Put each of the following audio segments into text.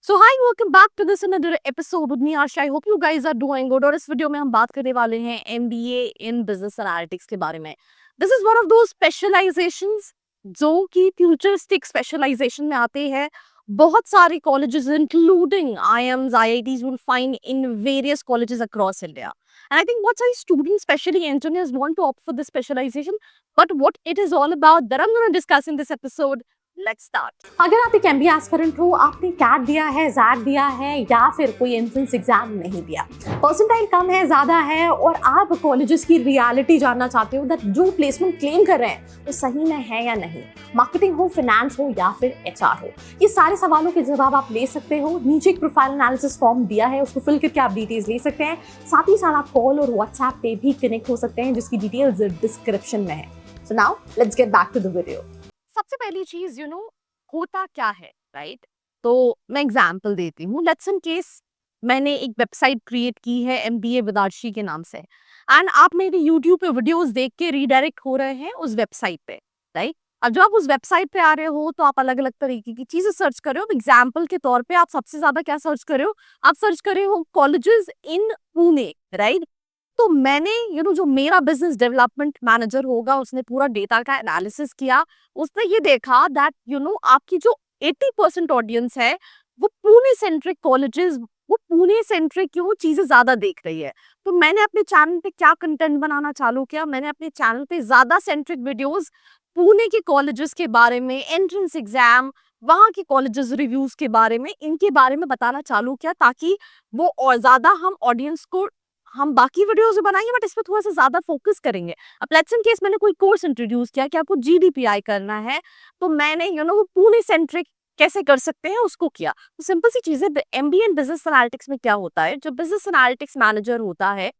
So hi welcome back to this another episode with me Asha. I hope you guys are doing good. और इस video में हम बात करने वाले हैं एमबीए इन बिजनेस एनालिटिक्स के बारे में। दिस इज वन ऑफ दो स्पेशलाइजेशंस जो कि फ्यूचरिस्टिक स्पेशलाइजेशन में आते हैं। बहुत सारे colleges including IIMs IITs will find in various colleges across India, and I think what some students, especially engineers, want to opt for this specialization. But what it is all about, that I'm going to discuss in this episode. Let's start. अगर आप एक MBA aspirant हो, आपने cat दिया है, jet दिया है या फिर कोई एंट्रेंस एग्जाम नहीं दिया, परसेंटाइल कम है, ज़्यादा है और आप कॉलेजेस की रियलिटी जानना चाहते हो दैट जो प्लेसमेंट क्लेम कर रहे हैं वो सही में है या नहीं, मार्केटिंग हो, फाइनेंस हो या फिर एचआर हो, ये सारे सवालों के जवाब आप ले सकते हो। नीचे एक प्रोफाइल एनालिसिस फॉर्म दिया है, उसको फिल करके आप डिटेल्स ले सकते हैं। साथ ही साथ आप कॉल और व्हाट्सएप पे भी कनेक्ट हो सकते हैं, जिसकी डिटेल्स डिस्क्रिप्शन में है। So now let's get back to the video. सबसे पहली चीज होता क्या है, राइट? तो मैं एग्जाम्पल देती हूँ। लेट्स इन केस मैंने एक वेबसाइट क्रिएट की है एमबीए विद आर्शी के नाम से, एंड आप मेरे यूट्यूब पे वीडियोस देख के रीडायरेक्ट हो रहे हैं उस वेबसाइट पे, राइट? अब जब आप उस वेबसाइट पे आ रहे हो तो आप अलग अलग तरीके की चीजें सर्च कर रहे हो। एग्जाम्पल के तौर पे आप सबसे ज्यादा क्या सर्च कर रहे हो? आप सर्च कर रहे हो कॉलेजेस इन पुणे, राइट? तो मैंने जो मेरा बिजनेस डेवलपमेंट मैनेजर होगा, उसने पूरा डेटा का एनालिसिस किया। उसने ये देखा दैट आपकी जो 80% ऑडियंस है वो पुणे सेंट्रिक कॉलेजेस, वो पुणे सेंट्रिक क्यों चीजें ज्यादा देख रही है। तो मैंने अपने चैनल पे क्या कंटेंट बनाना चालू किया, मैंने अपने चैनल पे ज्यादा सेंट्रिक वीडियोस पुणे के कॉलेजेस के बारे में, एंट्रेंस एग्जाम, वहां के कॉलेजेस रिव्यूज के बारे में, इनके बारे में बताना चालू किया, ताकि वो और ज्यादा हम ऑडियंस को, हम बाकी वीडियोस भी बनाएंगे बट इस पे थोड़ा सा ज्यादा फोकस करेंगे। अब लेट्स इन केस मैंने कोई कोर्स इंट्रोड्यूस किया कि आपको जीडीपीआई करना है, तो मैंने वो पुणे सेंट्रिक कैसे कर सकते हैं उसको किया। तो सिंपल सी चीज है, एमबीए इन बिजनेस एनालिटिक्स में क्या होता है, जो बिजनेस एनालिटिक्स मैनेजर होता है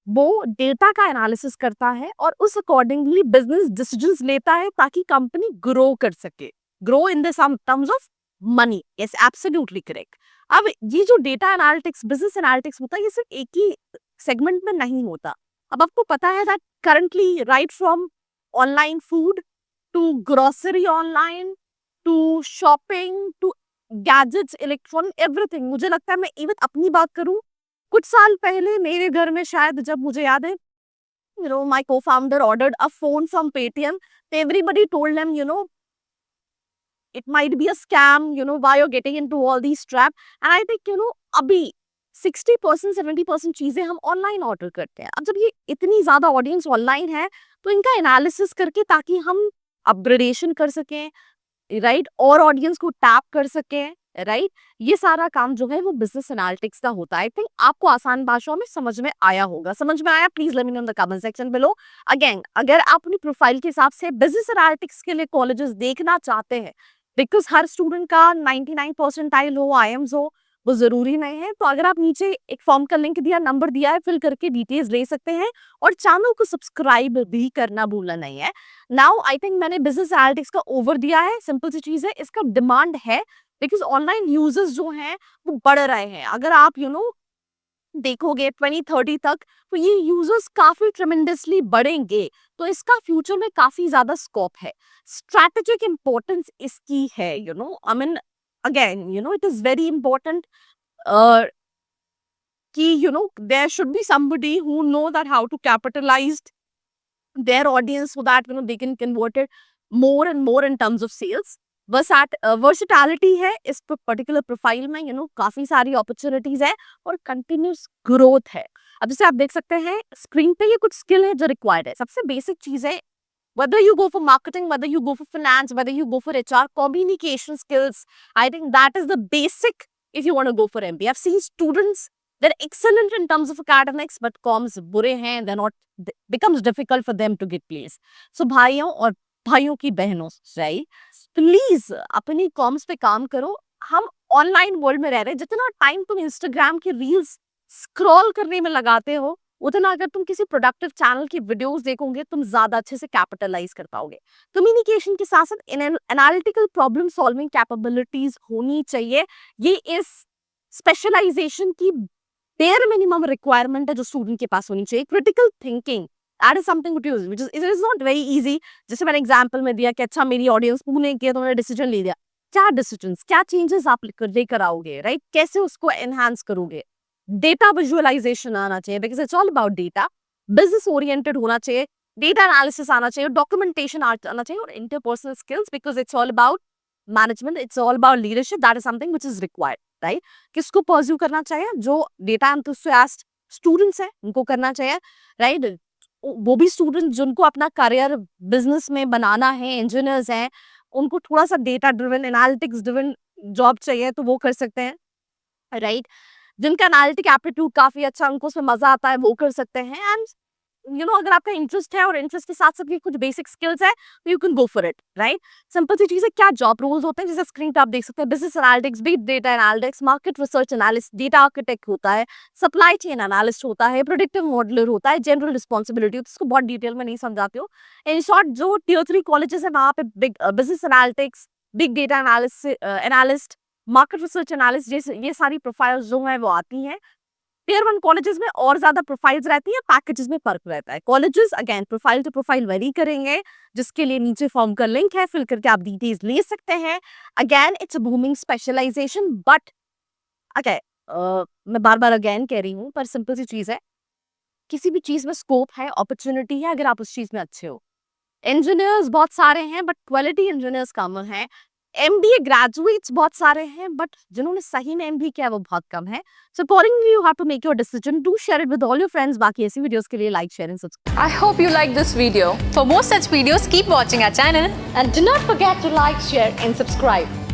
वो डेटा का एनालिसिस करता है और उस अकॉर्डिंगली बिजनेस डिसीजंस लेता है ताकि कंपनी ग्रो कर सके, grow in the terms of money. Yes, absolutely correct. अब ये जो डेटा एनालिटिक्स, बिजनेस एनालिटिक्स होता है, ये सिर्फ एक ही सेगमेंट में नहीं होता। अब आपको पता है that currently right from online food to grocery online to shopping to gadgets, electronic, everything. मुझे लगता है, मैं इवन अपनी बात करूं, कुछ साल पहले मेरे घर में शायद, जब मुझे याद है, my co-founder ordered a phone from Paytm. Everybody told them, it might be a scam, why you're getting into all these trap. And I think, अभी 60% 70% चीजें हम ऑनलाइन ऑर्डर करते हैं। अब जब ये इतनी ज्यादा ऑडियंस ऑनलाइन है तो इनका एनालिसिस करके ताकि हम अपग्रेडेशन कर सकें, राइट, और ऑडियंस को टैप कर सकें, राइट, ये सारा काम जो है वो बिजनेस एनालिटिक्स का होता है। आई थिंक आपको आसान भाषाओं में समझ में आया होगा। समझ में आया? Please let me know in the comment section below. Again, अगर आप अपनी प्रोफाइल के हिसाब से बिजनेस एनालिटिक्स के लिए कॉलेजेस देखना चाहते हैं, बिकॉज हर स्टूडेंट का 99 परसेंटाइल हो, आईएम्स हो, वो जरूरी नहीं है। तो अगर आप नीचे एक फॉर्म का लिंक दिया, नंबर दिया है, फिल करके डिटेल्स ले सकते हैं और चैनल को सब्सक्राइब भी करना भूलना नहीं है। नाउ आई थिंक मैंने बिजनेस एनालिटिक्स का ओवर दिया है। सिंपल सी चीज है, इसका डिमांड है बिकॉज ऑनलाइन यूजर्स जो हैं वो बढ़ रहे हैं। अगर आप देखोगे 2030 तक, तो ये यूजर्स काफी ट्रेमेंडसली बढ़ेंगे, तो इसका फ्यूचर में काफी ज्यादा स्कोप है। स्ट्रैटेजिक इंपॉर्टेंस इसकी है, I mean again, it is very important कि there should be somebody who know that how to capitalize their audience so that they can convert it more and more in terms of sales. Versatility है इस particular profile में, काफी सारी opportunities है और continuous growth है। अब जैसे आप देख सकते हैं स्क्रीन पे, ये कुछ स्किल है जो रिक्वायर्ड है। सबसे बेसिक चीज है, whether you go for marketing, whether you go for finance, whether you go for HR, communication skills, I think that is the basic if you want to go for MBA. I've seen students, they're excellent in terms of academics, but comms बुरे हैं, they're not, becomes difficult for them to get placed. So भाइयों और भाइयों की बहनों, right, please अपनी corms पे काम करो। हम ऑनलाइन वर्ल्ड में रह रहे हैं, जितना टाइम तुम इंस्टाग्राम की रील्स स्क्रॉल करने में लगाते हो, उतना अगर तुम किसी प्रोडक्टिव चैनल की वीडियोस देखोगे, तुम ज्यादा अच्छे से कैपिटलाइज कर पाओगे। कम्युनिकेशन के साथ साथ एनालिटिकल प्रॉब्लम सॉल्विंग कैपेबिलिटीज होनी चाहिए। ये इस स्पेशलाइजेशन की बेयर मिनिमम रिक्वायरमेंट है जो स्टूडेंट के पास होनी चाहिए। Critical thinking, that is something which is not very easy। जैसे मैंने एग्जांपल में दिया कि अच्छा मेरी ऑडियंस पुणे की है तो मैंने डिसीजन ले लिया, क्या डिसीजंस, क्या चेंजेस आप लेकर आओगे, राइट? कैसे उसको एनहांस करोगे? डेटा विजुअलाइजेशन आना चाहिए because it's all about data. Business oriented होना चाहिए, डेटा एनालिसिस आना चाहिए, डॉक्यूमेंटेशन आना चाहिए, और interpersonal skills because it's all about management, it's all about leadership, that is something which is required, right? किसको परस्यू करना चाहिए? जो डेटा एंथुसियास्ट स्टूडेंट्स हैं उनको करना चाहिए, राइट? वो भी स्टूडेंट जिनको अपना करियर बिजनेस में बनाना है, इंजीनियर्स हैं, उनको थोड़ा सा data driven, analytics driven job चाहिए तो वो कर सकते हैं, राइट? जिनका एनालिटिक एप्टीट्यूड काफी अच्छा है, उनको उसमें मजा आता है, वो कर सकते हैं। एंड अगर आपका इंटरेस्ट है और इंटरेस्ट के साथ साथ ये कुछ बेसिक स्किल्स है तो you can go for it, right? Simple सी चीज है, क्या जॉब रोल्स होते हैं जैसे स्क्रीन पे आप देख सकते हैं, business analytics, big data analytics, market research analyst, data architect होता है, सप्लाई चेन एनालिस्ट होता है, प्रेडिक्टिव मॉडलर होता है, जनरल रिस्पॉन्सिबिलिटी होती है, इसको बहुत डिटेल में नहीं समझाती हूँ। इन शॉर्ट जो टियर 3 कॉलेजेस है वहां पे big business analytics, big data analyst, market research analyst, ये सारी प्रोफाइल्स जो है वो आती हैं। टियर 1 कॉलेजेस में और ज्यादा प्रोफाइल्स रहती है, पैकेजेस में फर्क रहता है। Colleges again profile to profile vary करेंगे, जिसके लिए नीचे फॉर्म का लिंक है, फिल करके आप डिटेल्स ले सकते हैं। Again it's a booming specialization, but again मैं बार बार अगेन कह रही हूँ, पर सिंपल सी चीज है, किसी भी चीज में स्कोप है, अपॉर्चुनिटी है, अगर आप उस चीज में अच्छे हो। इंजीनियर्स बहुत सारे हैं बट क्वालिटी इंजीनियर्स कम हैं। एमबीए ग्रेजुएट्स बहुत सारे हैं बट जिन्होंने सही में एमबीए किया है वो बहुत कम है। So accordingly you have to make your decision, do share it with all your friends. बाकी ऐसी वीडियोस के लिए like, share and subscribe. I hope you like this video. For more such videos, keep watching our channel. And do not forget to like, share and subscribe.